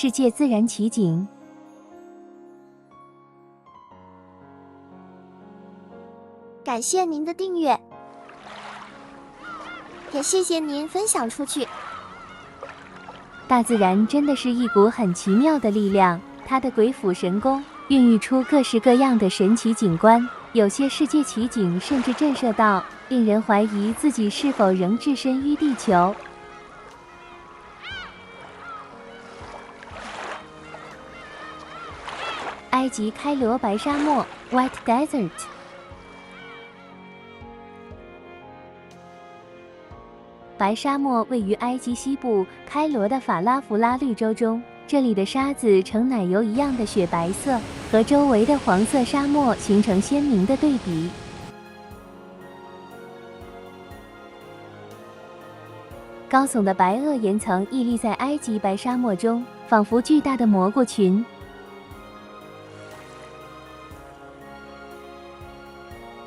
世界自然奇景。感谢您的订阅，也谢谢您分享出去。大自然真的是一股很奇妙的力量，它的鬼斧神工孕育出各式各样的神奇景观，有些世界奇景甚至震慑到令人怀疑自己是否仍置身于地球。埃及开罗白沙漠 （White Desert）。白沙漠位于埃及西部开罗的法拉弗拉绿洲中，这里的沙子呈奶油一样的雪白色，和周围的黄色沙漠形成鲜明的对比。高耸的白垩岩层屹立在埃及白沙漠中，仿佛巨大的蘑菇群。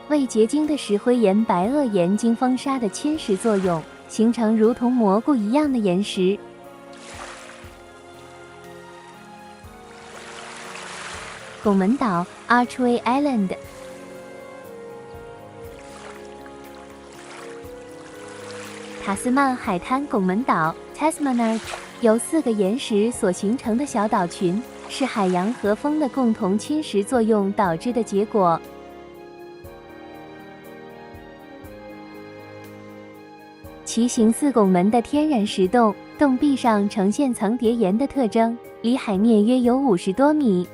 未结晶的石灰岩白垩岩经风沙的侵蚀作用，形成如同蘑菇一样的岩石。拱门岛 Archway Island。塔斯曼海滩拱门岛 Tasman Arch 由4个岩石所形成的小岛群，是海洋和风的共同侵蚀作用导致的结果。奇形似拱门的天然石洞，洞壁上呈现层叠岩的特征，离海面约有50多米。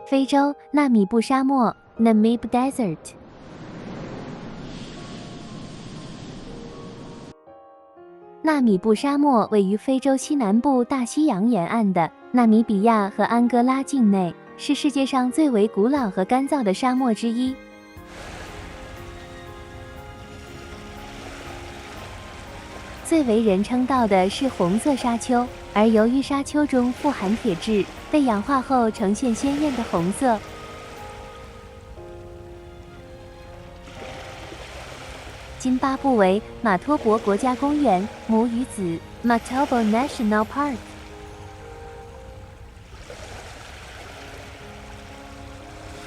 非洲纳米布沙漠 Namib Desert。纳米布沙漠位于非洲西南部大西洋沿岸的纳米比亚和安哥拉境内，是世界上最为古老和干燥的沙漠之一。最为人称道的是红色沙丘，而由于沙丘中富含铁质，被氧化后呈现鲜艳的红色。津巴布韦马托博国家公园母语子 Matobo National Park。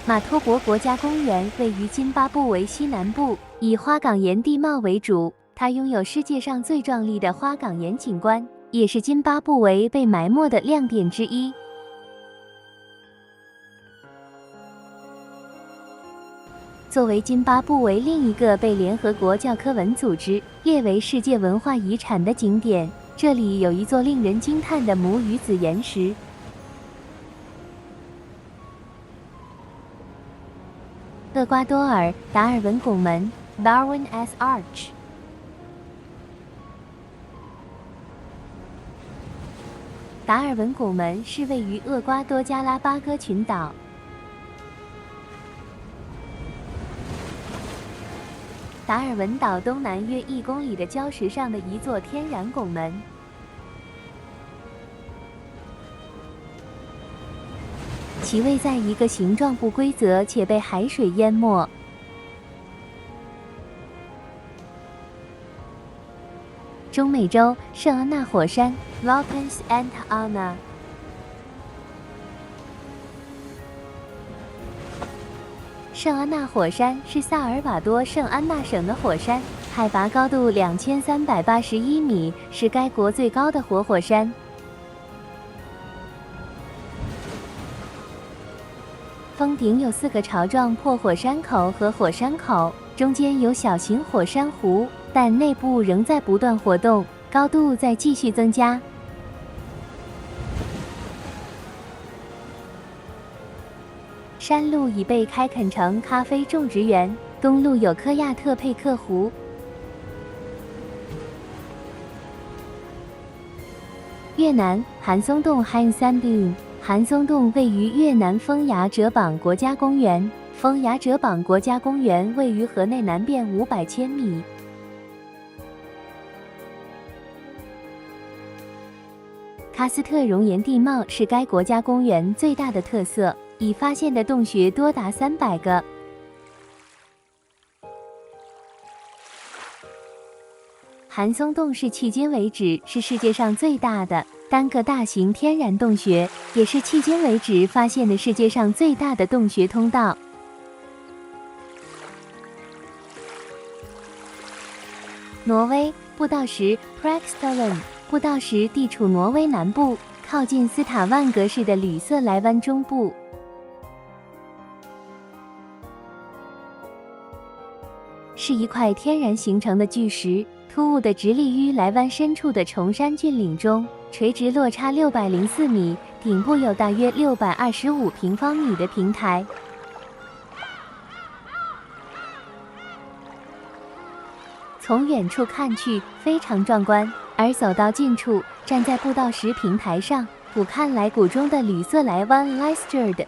马托博国家公园位于津巴布韦西南部，以花岗岩地貌为主。它拥有世界上最壮丽的花岗岩景观，也是津巴布韦被埋没的亮点之一。作为津巴布韦另一个被联合国教科文组织列为世界文化遗产的景点，这里有一座令人惊叹的母语子岩石。厄瓜多尔达尔文拱门 Darwin S Arch。达尔文拱门是位于厄瓜多加拉巴哥群岛。达尔文岛东南约1公里的礁石上的一座天然拱门。其位在一个形状不规则且被海水淹没。中美洲圣安娜火山 Volcans Santa Ana。圣安娜火山是萨尔瓦多圣安娜省的火山，海拔高度2381米，是该国最高的活火山。峰顶有4个巢状破火山口和火山口，中间有小型火山湖，但内部仍在不断活动，高度在继续增加。山路已被开垦成咖啡种植园，东路有科亚特佩克湖。越南韩松洞 Hang San Bueng。韩松洞位于越南风牙哲榜国家公园，风牙哲榜国家公园位于河内南边500千米。喀斯特熔岩地貌是该国家公园最大的特色，已发现的洞穴多达300个。寒松洞是迄今为止是世界上最大的单个大型天然洞穴，也是迄今为止发现的世界上最大的洞穴通道。挪威布道石 Preikestolen 布道石地处挪威南部，靠近斯塔万格市的吕瑟莱湾中部。是一块天然形成的巨石，突兀地直立于莱湾深处的崇山峻岭中，垂直落差604米，顶部有大约625平方米的平台。从远处看去非常壮观，而走到近处，站在步道石平台上，俯瞰莱谷中的吕瑟莱湾 Lysterd。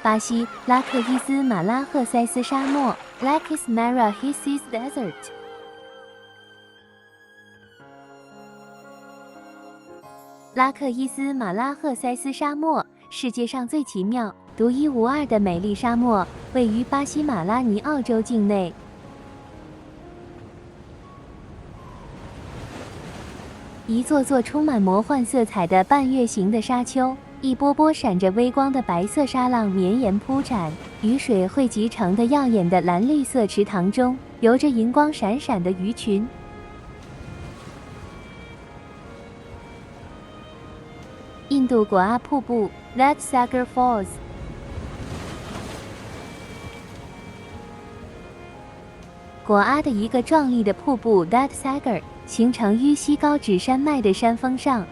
巴西拉克伊斯马拉赫塞斯沙漠 Lacus Mara-Hisses Desert。 拉克伊斯马拉赫塞斯沙漠，世界上最奇妙、独一无二的美丽沙漠，位于巴西马拉尼奥州境内。一座座充满魔幻色彩的半月形的沙丘，一波波闪着微光的白色沙浪绵延铺展，雨水汇集成的耀眼的蓝绿色池塘中，游着银光闪闪的鱼群。印度果阿瀑布 Dadsagar Falls。 果阿的一个壮丽的瀑布 Dadsagar 形成于西高指山脉的山峰上。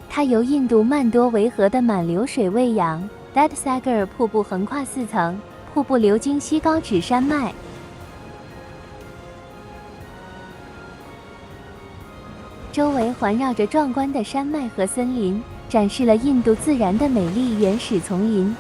它由印度曼多维河的满流水喂养。Dadsagar 瀑布横跨4层，瀑布流经西高指山脉。周围环绕着壮观的山脉和森林，展示了印度自然的美丽原始丛林。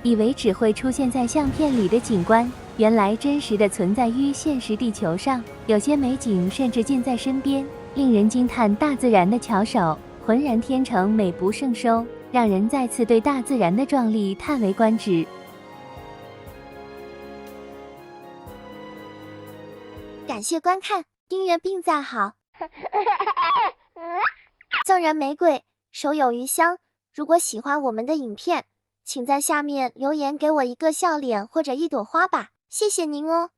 以为只会出现在相片里的景观，原来真实的存在于现实地球上，有些美景甚至近在身边，令人惊叹大自然的巧手，浑然天成，美不胜收，让人再次对大自然的壮丽叹为观止。感谢观看，订阅并赞好。赠人玫瑰，手有余香。如果喜欢我们的影片，请在下面留言给我一个笑脸或者一朵花吧，谢谢您哦。